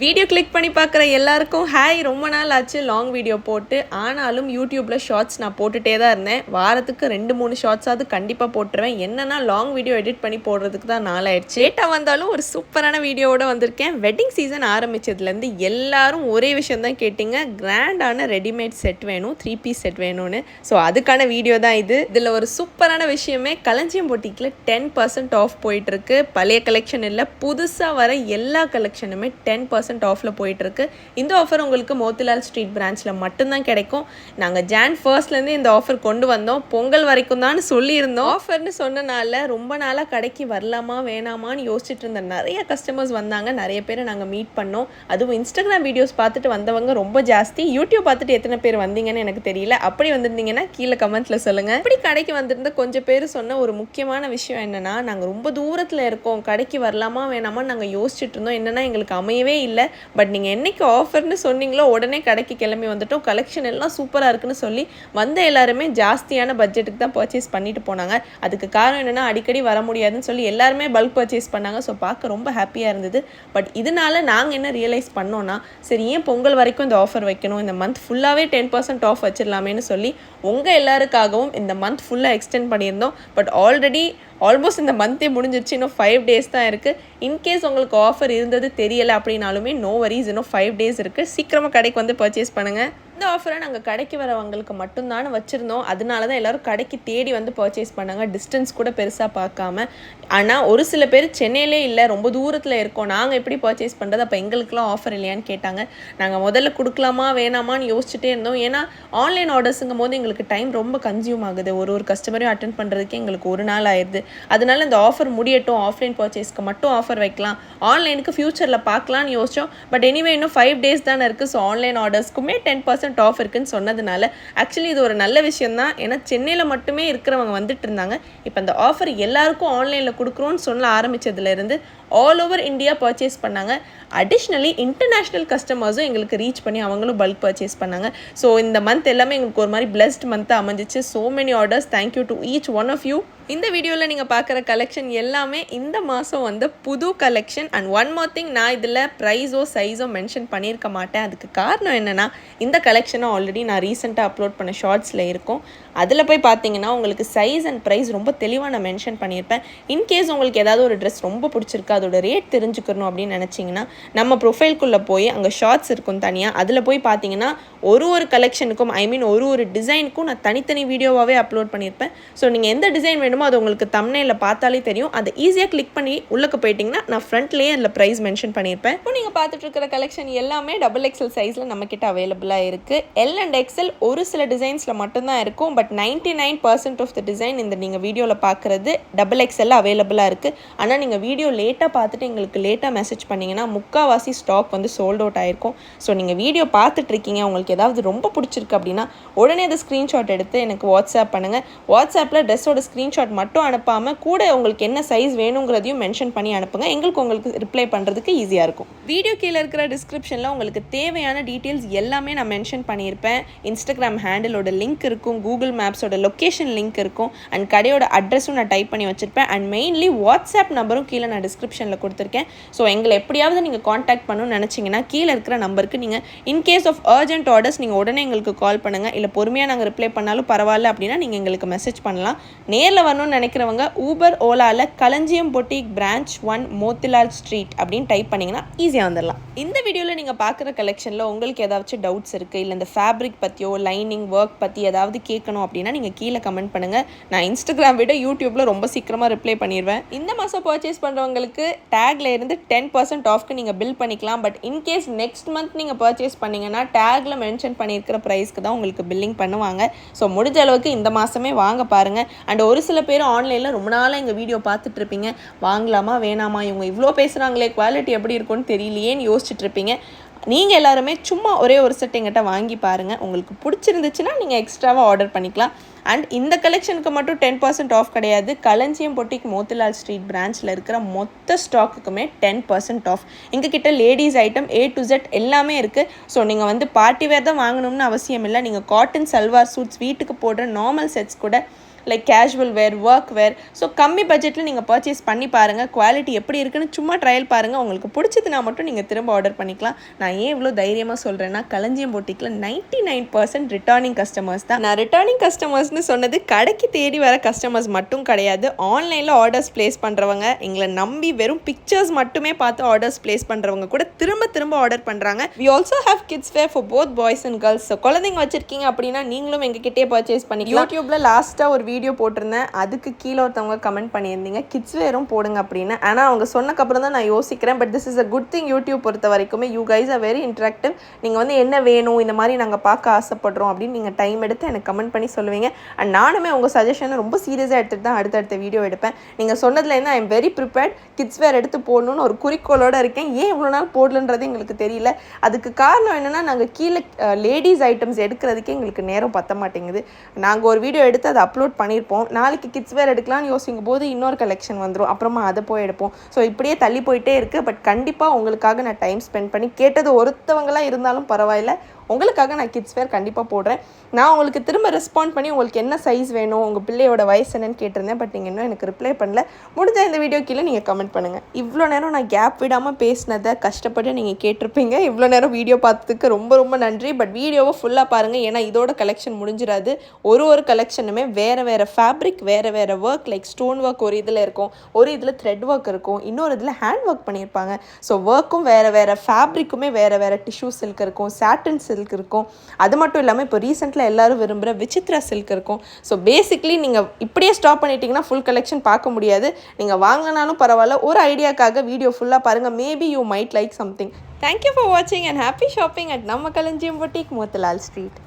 Video click பண்ணி பார்க்குற எல்லாருக்கும் ஹாய். ரொம்ப நாள் ஆச்சு லாங் வீடியோ போட்டு. ஆனாலும் யூடியூப்பில் ஷார்ட்ஸ் நான் போட்டுகிட்டே தான் இருந்தேன். வாரத்துக்கு 2-3 ஷார்ட்ஸாவது கண்டிப்பாக போட்டுருவேன். என்னன்னா லாங் வீடியோ எடிட் பண்ணி போடுறதுக்கு தான் நாளாயிடுச்சு. லேட்டாக வந்தாலும் ஒரு சூப்பரான வீடியோவோட வந்திருக்கேன். வெட்டிங் சீசன் ஆரம்பித்ததுலேருந்து எல்லாரும் ஒரே விஷயம் தான் கேட்டிங்க, கிராண்டான ரெடிமேட் செட் வேணும், 3 பீஸ் செட் வேணும்னு. ஸோ அதுக்கான வீடியோ தான் இது. இதில் ஒரு சூப்பரான விஷயமே, களஞ்சியம் பொட்டிக்கில் 10% ஆஃப் போயிட்டுருக்கு. பழைய கலெக்ஷன் இல்லை, புதுசாக வர எல்லா கலெக்ஷனுமே 10% ஆஃப்ல போயிட்டு இருக்கு. இந்த ஆஃபர் உங்களுக்கு மோத்திலால் ஸ்ட்ரீட் பிரான்ச்ல மட்டும்தான் கிடைக்கும். நாங்கள் ஜான் 1 இந்த ஆஃபர் கொண்டு வந்தோம். பொங்கல் வரைக்கும் தான் சொல்லியிருந்தோம். ஆஃபர்னு சொன்னனால ரொம்ப நாளாக கடைக்கு வரலாமா வேணாமான்னு யோசிச்சுட்டு இருந்த நிறைய கஸ்டமர்ஸ் வந்தாங்க. நிறைய பேரை நாங்கள் மீட் பண்ணோம். அதுவும் இன்ஸ்டாகிராம் வீடியோஸ் பார்த்துட்டு வந்தவங்க ரொம்ப ஜாஸ்தி. யூடியூப் பார்த்துட்டு எத்தனை பேர் வந்தீங்கன்னு எனக்கு தெரியல. அப்படி வந்திருந்தீங்கன்னா கீழே கமெண்ட்ல சொல்லுங்க. இப்படி கடைக்கு வந்திருந்த கொஞ்சம் பேர் சொன்ன ஒரு முக்கியமான விஷயம் என்னன்னா, நாங்கள் ரொம்ப தூரத்தில் இருக்கோம், கடைக்கு வரலாமா வேணாமான்னு நாங்கள் யோசிச்சுட்டு இருந்தோம். என்னன்னா எங்களுக்கு அமையவே இல்லை. பட் நீங்கள் என்னைக்கு ஆஃபர்னு சொன்னீங்களோ உடனே கடைக்கு கிளம்பி வந்துட்டோம். கலெக்ஷன் எல்லாம் சூப்பராக இருக்குன்னு சொல்லி வந்த எல்லாருமே ஜாஸ்தியான பட்ஜெட்டுக்கு தான் பர்ச்சேஸ் பண்ணிட்டு போனாங்க. அதுக்கு காரணம் என்னென்னா, அடிக்கடி வர முடியாதுன்னு சொல்லி எல்லாருமே பல்க் பர்ச்சேஸ் பண்ணாங்க. ஸோ பார்க்க ரொம்ப ஹாப்பியாக இருந்தது. பட் இதனால நாங்கள் என்ன ரியலைஸ் பண்ணோன்னா, சரி ஏன் பொங்கல் வரைக்கும் இந்த ஆஃபர் வைக்கணும், இந்த மந்த் ஃபுல்லாகவே 10% ஆஃப் வச்சிடலாமேன்னு சொல்லி உங்கள் எல்லாருக்காகவும் இந்த மந்த் ஃபுல்லாக எக்ஸ்டெண்ட் பண்ணியிருந்தோம். பட் ஆல்மோஸ்ட் இந்த மந்த்தே முடிஞ்சிருச்சு. இன்னும் 5 days தான் இருக்குது. இன்கேஸ் உங்களுக்கு ஆஃபர் இருந்தது தெரியலை அப்படின்னாலுமே நோ வரிஸ், இன்னும் 5 days இருக்குது. சீக்கிரமாக கடைக்கு வந்து பர்ச்சேஸ் பண்ணுங்கள். இந்த ஆஃபரை நாங்கள் கடைக்கு வரவங்களுக்கு மட்டும்தானே வச்சுருந்தோம். அதனால தான் எல்லோரும் கடைக்கு தேடி வந்து பர்ச்சேஸ் பண்ணாங்க, டிஸ்டன்ஸ் கூட பெருசாக பார்க்காம. ஆனால் ஒரு சில பேர் சென்னையிலே இல்லை, ரொம்ப தூரத்தில் இருக்கோம், நாங்கள் எப்படி பர்ச்சேஸ் பண்ணுறது, அப்போ எங்களுக்குலாம் ஆஃபர் இல்லையான்னு கேட்டாங்க. நாங்கள் முதல்ல கொடுக்கலாமா வேணாமான்னு யோசிச்சுட்டே இருந்தோம். ஏன்னா ஆன்லைன் ஆர்டர்ஸுங்கும் போது எங்களுக்கு டைம் ரொம்ப கன்சியூம் ஆகுது. ஒரு கஸ்டமரையும் அட்டென்ட் பண்ணுறதுக்கே எங்களுக்கு ஒரு நாள் ஆயிடுது. அதனால இந்த ஆஃபர் முடியட்டும், ஆஃப்லைன் பர்ச்சேஸ்க்கு மட்டும் ஆஃபர் வைக்கலாம், ஆன்லைனுக்கு ஃபியூச்சரில் பார்க்கலான்னு யோசித்தோம். பட் எனிவே இன்னும் 5 days தானே இருக்குது. ஸோ ஆன்லைன் ஆர்டர்ஸ்க்குமே 10% ஆஃப் இருக்குன்னு சொன்னதுனால ஆக்சுவலி இது ஒரு நல்ல விஷயம் தான். ஏன்னா சென்னையில் மட்டுமே இருக்கிறவங்க வந்துட்டு இருந்தாங்க. இப்போ அந்த ஆஃபர் எல்லாருக்கும் ஆன்லைனில் கொடுக்குறோன்னு சொல்ல ஆரம்பித்ததுலேருந்து ஆல் ஓவர் இந்தியா பர்ச்சேஸ் பண்ணாங்க. அடிஷ்னலி இன்டர்நேஷ்னல் கஸ்டமர்ஸும் எங்களுக்கு ரீச் பண்ணி அவங்களும் பல்க் பர்ச்சேஸ் பண்ணாங்க. ஸோ இந்த மந்த் எல்லாமே எங்களுக்கு ஒரு மாதிரி பிளஸ்ட் மந்த்தாக அமைஞ்சிச்சு. So many orders, thank you to each one of you. இந்த வீடியோவில் நீங்கள் பார்க்குற கலெக்ஷன் எல்லாமே இந்த மாதம் வந்து புது collection. And one more thing, நான் இதில் ப்ரைஸோ சைஸோ மென்ஷன் பண்ணியிருக்க மாட்டேன். அதுக்கு காரணம் என்னென்னா, இந்த கலெக்ஷனை ஆல்ரெடி நான் ரீசெண்டாக அப்லோட் பண்ண ஷார்ட்ஸில் இருக்கும். அதில் போய் பார்த்தீங்கன்னா உங்களுக்கு சைஸ் அண்ட் ப்ரைஸ் ரொம்ப தெளிவாக நான் மென்ஷன் பண்ணியிருப்பேன். இன்கேஸ் உங்களுக்கு ஏதாவது ஒரு ட்ரெஸ் ரொம்ப பிடிச்சிருக்கு, அதோட ரேட் தெரிஞ்சுக்கணும் அப்படின்னு நினச்சிங்கன்னா நம்ம ப்ரொஃபைல்குள்ளே போய் அங்கே ஷார்ட்ஸ் இருக்கும் தனியாக, அதில் போய் பார்த்தீங்கன்னா ஒரு கலெக்ஷனுக்கும் ஒரு டிசைனுக்கும் நான் தனித்தனி வீடியோவாகவே அப்லோட் பண்ணியிருப்பேன். ஸோ நீங்கள் எந்த டிசைன் வேணுமோ அது உங்களுக்கு தம்ப்நெயில்ல பார்த்தாலே தெரியும். அதை ஈஸியாக கிளிக் பண்ணி உள்ளே போயிட்டீங்கன்னா நான் ஃப்ரண்ட்லேயே அதில் ப்ரைஸ் மென்ஷன் பண்ணியிருப்பேன். இப்போ நீங்கள் பார்த்துட்டு இருக்கிற கலெக்ஷன் எல்லாமே XXL சைஸில் நம்மக்கிட்ட அவைலபிளாக இருக்குது. L and XL ஒரு சில டிசைன்ஸில் மட்டும்தான் இருக்கும். பட் 99% ஆஃப் த டிசைன் இந்த நீங்கள் வீடியோவில் பார்க்குறது XXL அவைலபிளாக இருக்குது. ஆனால் நீங்கள் வீடியோ லேட்டாக பார்த்துட்டு எங்களுக்கு லேட்டாக மெசேஜ் பண்ணிங்கன்னா முக்கால்வாசி ஸ்டாக் வந்து சோல்ட் அவுட் ஆகிருக்கும். ஸோ நீங்கள் வீடியோ பார்த்துட்ருக்கீங்க, உங்களுக்கு ஏதாவது ரொம்ப பிடிச்சிருக்கு அப்படின்னா உடனே அதை ஸ்க்ரீன்ஷாட் எடுத்து எனக்கு வாட்ஸ்அப் பண்ணுங்கள். வாட்ஸ்அப்பில் ட்ரெஸ்ஸோட ஸ்க்ரீன்ஷாட் மட்டும் அனுப்பாமல் கூட உங்களுக்கு என்ன சைஸ் வேணுங்கிறதையும் மென்ஷன் பண்ணி அனுப்புங்க. உங்களுக்கு ரிப்ளை பண்ணுறதுக்கு ஈஸியாக இருக்கும். வீடியோ கீழே இருக்கிற டிஸ்கிரிப்ஷனில் உங்களுக்கு தேவையான டீட்டெயில்ஸ் எல்லாமே நான் மென்ஷன் பண்ணியிருப்பேன். இன்ஸ்டாகிராம் ஹேண்டிலோட லிங்க் இருக்கும், கூகுள் மேப்ஸோட லொக்கேஷன் லிங்க் இருக்கும், அண்ட் கடையோட அட்ரஸும் நான் டைப் பண்ணி வச்சுருப்பேன். அண்ட் மெயின்லி வாட்ஸ்அப் நம்பரும் கீழே நான் டிஸ்கிரிப்ஷனில் கொடுத்துருக்கேன். ஸோ எங்களை எப்படியாவது நீங்கள் காண்டாக்ட் பண்ணணும்னு நினச்சிங்கன்னா கீழே இருக்கிற நம்பருக்கு நீங்கள் இன்கேஸ் ஆஃப் அர்ஜென்ட் ஆர்டர்ஸ் நீங்கள் உடனே எங்களுக்கு கால் பண்ணுங்கள். இல்லை பொறுமையாக நாங்கள் ரிப்ளை பண்ணாலும் பரவாயில்ல அப்படின்னா நீங்கள் எங்களுக்கு மெசேஜ் பண்ணலாம். நேரில் வரணும்னு நினைக்கிறவங்க ஊபர் ஓலாவில் களஞ்சியம் பொட்டிக் பிரான்ச் 1 மோத்திலால் ஸ்ட்ரீட் அப்படின்னு டைப் பண்ணிங்கன்னா ஈஸியாக வந்துடலாம். இந்த வீடியோவில் நீங்கள் பார்க்குற கலெக்ஷனில் உங்களுக்கு ஏதாச்சும் டவுட்ஸ் இருக்குது, இல்லை இந்த ஃபேப்ரிக் பற்றியோ லைனிங் ஒர்க் பற்றி ஏதாவது கேட்கணும் அப்படின்னா நீங்கள் கீழே கமெண்ட் பண்ணுங்கள். நான் இன்ஸ்டாகிராம் விட யூடியூப்பில் ரொம்ப சீக்கிரமாக ரிப்ளை பண்ணிடுவேன். இந்த மாதம் பர்ச்சேஸ் பண்ணுறவங்களுக்கு டேக்ல இருந்து 10% ஆஃப்க்கு நீங்கள் பில் பண்ணிக்கலாம். பட் இன்கேஸ் நெக்ஸ்ட் மந்த் நீங்கள் பர்ச்சேஸ் பண்ணிங்கன்னா டேக்ல மென்ஷன் பண்ணியிருக்கிற ப்ரைஸ்க்கு தான் உங்களுக்கு பில்லிங் பண்ணுவாங்க. ஸோ முடிஞ்ச அளவுக்கு இந்த மாதமே வாங்க பாருங்கள். அண்ட் ஒரு சில பேர் ஆன்லைனில் ரொம்ப நாளாக எங்கள் வீடியோ பார்த்துட்டு இருப்பீங்க, வாங்கலாமா வேணாமா, இவங்க இவ்வளோ பேசுகிறாங்களே, குவாலிட்டி எப்படி இருக்கும்னு தெரியலையேன்னு யோசிச்சுட்டு இருப்பீங்க. நீங்கள் எல்லாருமே சும்மா ஒரே ஒரு செட் எங்கிட்ட வாங்கி பாருங்கள். உங்களுக்கு பிடிச்சிருந்துச்சுன்னா நீங்கள் எக்ஸ்ட்ராவாக ஆர்டர் பண்ணிக்கலாம். அண்ட் இந்த கலெக்ஷனுக்கு மட்டும் 10% ஆஃப் கிடையாது. களஞ்சியம் பொட்டிக் மோத்திலால் ஸ்ட்ரீட் பிரான்ச்சில் இருக்கிற மொத்த ஸ்டாக்குக்குமே 10% ஆஃப். எங்ககிட்ட ladies item A to Z எல்லாமே இருக்குது. ஸோ நீங்கள் வந்து பார்ட்டி வேர் தான் வாங்கணும்னு அவசியம் இல்லை. நீங்கள் காட்டன் சல்வார் சூட்ஸ், வீட்டுக்கு போடுற நார்மல் செட்ஸ் கூட லைக் கேஷுவல் வேர், ஒர்க் வேர். ஸோ கம்மி பட்ஜெட்டில் நீங்கள் பர்ச்சேஸ் பண்ணி பாருங்கள். குவாலிட்டி எப்படி இருக்குன்னு சும்மா ட்ரையல் பாருங்கள். உங்களுக்கு பிடிச்சதுனா மட்டும் நீங்கள் திரும்ப ஆர்டர் பண்ணிக்கலாம். நான் ஏன் இவ்வளோ தைரியமாக சொல்கிறேன்னா, களஞ்சியம் பொட்டிக்கில் 99% ரிட்டர்னிங் கஸ்டமர்ஸ் தான். நான் ரிட்டர்னிங் கஸ்டமர்ஸ்னு சொன்னது கடைக்கு தேடி வர கஸ்டமர்ஸ் மட்டும் கிடையாது. ஆன்லைனில் ஆர்டர்ஸ் ப்ளேஸ் பண்ணுறவங்க, எங்களை நம்பி வெறும் பிக்சர்ஸ் மட்டுமே பார்த்து ஆர்டர்ஸ் ப்ளேஸ் பண்ணுறவங்க கூட திரும்ப திரும்ப ஆர்டர் பண்ணுறாங்க. We also have kids wear for both boys and girls. So குழந்தைங்க வச்சுருக்கீங்க அப்படின்னா நீங்களும் எங்ககிட்டே பர்ச்சேஸ் பண்ணிக்கலாம். யூடியூப்பில் லாஸ்ட்டாக ஒரு வீடியோ போட்டிருந்தேன். அதுக்கு கீழே ஒருத்தவங்க கமெண்ட் பண்ணியிருந்தீங்க கிட்ஸ் வேரும் போடுங்க அப்படின்னு. ஆனால் அவங்க சொன்னக்கப்புறம் தான் நான் யோசிக்கிறேன். But this is a good thing. YouTube பொறுத்த வரைக்குமே you guys are very interactive. நீங்கள் வந்து என்ன வேணும், இந்த மாதிரி நாங்கள் பார்க்க ஆசைப்படுறோம் அப்படின்னு நீங்கள் டைம் எடுத்து எனக்கு கமெண்ட் பண்ணி சொல்லுவீங்க. அண்ட் நானுமே உங்கள் சஜஷனை ரொம்ப சீரியஸாக எடுத்துகிட்டு தான் அடுத்தடுத்த வீடியோ எடுப்பேன். நீங்கள் சொன்னதுலேருந்து I am very prepared. Kids wear எடுத்து போடணும்னு ஒரு குறிக்கோளோடு இருக்கேன். ஏன் இவ்வளோ நாள் போடலன்றது எங்களுக்கு தெரியல. அதுக்கு காரணம் என்னென்னா, நாங்கள் கீழே லேடிஸ் ஐட்டம்ஸ் எடுக்கிறதுக்கே எங்களுக்கு நேரம் பத்த மாட்டேங்குது. நாங்கள் ஒரு வீடியோ எடுத்து அதை அப்லோட் பண்ணியிருப்போம். நாளைக்கு கிட்ஸ் வேர் எடுக்கலாம்னு யோசிக்கும் போது இன்னொரு கலெக்ஷன் வந்துடும். அப்புறமா அதை போய் எடுப்போம். ஸோ இப்படியே தள்ளி போயிட்டே இருக்குது. பட் கண்டிப்பாக உங்களுக்காக நான் டைம் ஸ்பெண்ட் பண்ணி கேட்டது ஒருத்தவங்களாக இருந்தாலும் பரவாயில்ல, உங்களுக்காக நான் கிட்ஸ் வேர் கண்டிப்பாக போடுறேன். நான் உங்களுக்கு திரும்ப ரெஸ்பாண்ட் பண்ணி உங்களுக்கு என்ன சைஸ் வேணும், உங்கள் பிள்ளையோட வயசு என்னன்னு கேட்டிருந்தேன். பட் நீங்கள் இன்னும் எனக்கு ரிப்ளை பண்ணல. முடிஞ்ச இந்த வீடியோ கீழே நீங்கள் கமெண்ட் பண்ணுங்கள். இவ்வளோ நேரம் நான் கேப் விடாமல் பேசினதை கஷ்டப்பட்டு நீங்கள் கேட்டிருப்பீங்க. இவ்வளோ நேரம் வீடியோ பார்த்ததுக்கு ரொம்ப ரொம்ப நன்றி. பட் வீடியோவை ஃபுல்லாக பாருங்கள். ஏன்னா இதோட கலெக்ஷன் முடிஞ்சிடாது. ஒரு கலெக்ஷனுமே வேறு வேறு ஃபேப்ரிக், வேறு வேறு ஒர்க். லைக் ஸ்டோன் ஒர்க் ஒரு இதில் இருக்கும், ஒரு இதில் த்ரெட் ஒர்க் இருக்கும், இன்னொரு இதில் ஹேண்ட் ஒர்க் பண்ணியிருப்பாங்க. ஸோ ஒர்க்கும் வேறு வேறு, ஃபேப்ரிக்குமே வேறு வேறு, டிஷ்யூ சில்க் இருக்கும், சாட்டின் சில்க் இருக்கும். அது மட்டும் இல்லாமல் இப்போ ரீசெண்டில் எல்லாரும் விரும்புகிற விசித்ரா சில்க் இருக்கும். ஸோ பேசிக்லி நீங்கள் இப்படியே ஸ்டாப் பண்ணிட்டீங்கன்னா ஃபுல் கலெக்ஷன் பார்க்க முடியாது. நீங்கள் வாங்கினாலும் பரவாயில்ல, ஒரு ஐடியாக்காக வீடியோ ஃபுல்லாக பாருங்கள். Maybe you might like something. Thank you for வாட்சிங் அண்ட் ஹாப்பி ஷாப்பிங் அட் நம்ம களஞ்சியம் பொட்டிக், மோத்திலால் ஸ்ட்ரீட்.